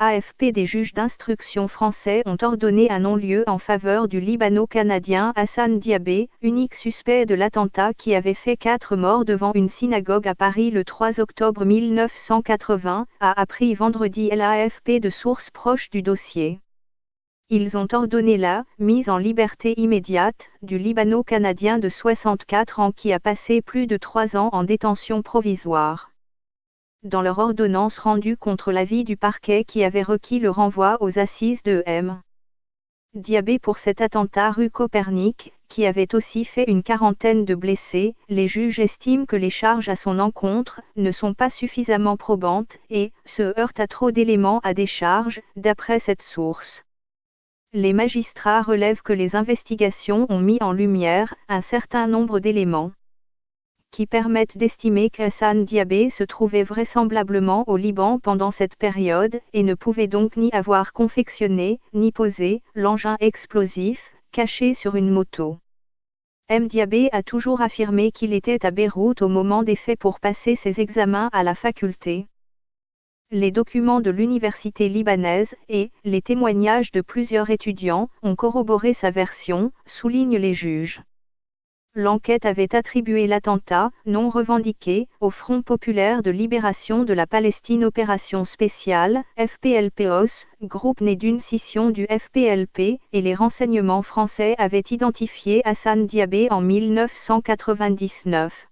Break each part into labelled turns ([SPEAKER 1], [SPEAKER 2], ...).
[SPEAKER 1] AFP. Des juges d'instruction français ont ordonné un non-lieu en faveur du Libano-Canadien Hassan Diabé, unique suspect de l'attentat qui avait fait 4 morts devant une synagogue à Paris le 3 octobre 1980, a appris vendredi l'AFP de sources proches du dossier. Ils ont ordonné la mise en liberté immédiate du Libano-Canadien de 64 ans qui a passé plus de 3 ans en détention provisoire. Dans leur ordonnance rendue contre l'avis du parquet qui avait requis le renvoi aux assises de M. Diabé pour cet attentat rue Copernic, qui avait aussi fait une quarantaine de blessés, les juges estiment que les charges à son encontre ne sont pas suffisamment probantes et se heurtent à trop d'éléments à décharge, d'après cette source. Les magistrats relèvent que les investigations ont mis en lumière un certain nombre d'éléments qui permettent d'estimer qu'Hassan Diabé se trouvait vraisemblablement au Liban pendant cette période et ne pouvait donc ni avoir confectionné, ni posé, l'engin explosif, caché sur une moto. M. Diabé a toujours affirmé qu'il était à Beyrouth au moment des faits pour passer ses examens à la faculté. Les documents de l'université libanaise et les témoignages de plusieurs étudiants ont corroboré sa version, soulignent les juges. L'enquête avait attribué l'attentat, non revendiqué, au Front populaire de libération de la Palestine Opération spéciale, FPLPOS, groupe né d'une scission du FPLP, et les renseignements français avaient identifié Hassan Diabé en 1999.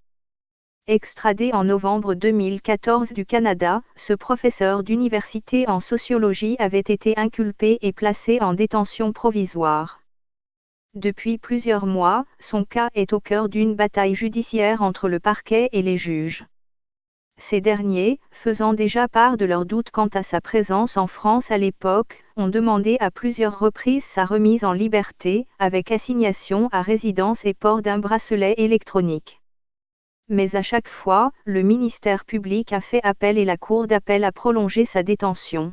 [SPEAKER 1] Extradé en novembre 2014 du Canada, ce professeur d'université en sociologie avait été inculpé et placé en détention provisoire. Depuis plusieurs mois, son cas est au cœur d'une bataille judiciaire entre le parquet et les juges. Ces derniers, faisant déjà part de leurs doutes quant à sa présence en France à l'époque, ont demandé à plusieurs reprises sa remise en liberté, avec assignation à résidence et port d'un bracelet électronique. Mais à chaque fois, le ministère public a fait appel et la Cour d'appel a prolongé sa détention.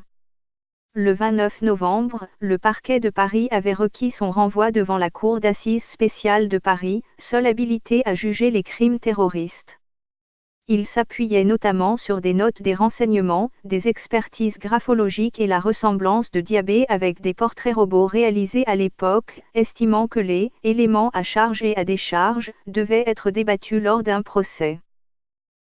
[SPEAKER 1] Le 29 novembre, le parquet de Paris avait requis son renvoi devant la Cour d'assises spéciale de Paris, seule habilitée à juger les crimes terroristes. Il s'appuyait notamment sur des notes des renseignements, des expertises graphologiques et la ressemblance de Diabé avec des portraits robots réalisés à l'époque, estimant que les éléments à charge et à décharge devaient être débattus lors d'un procès.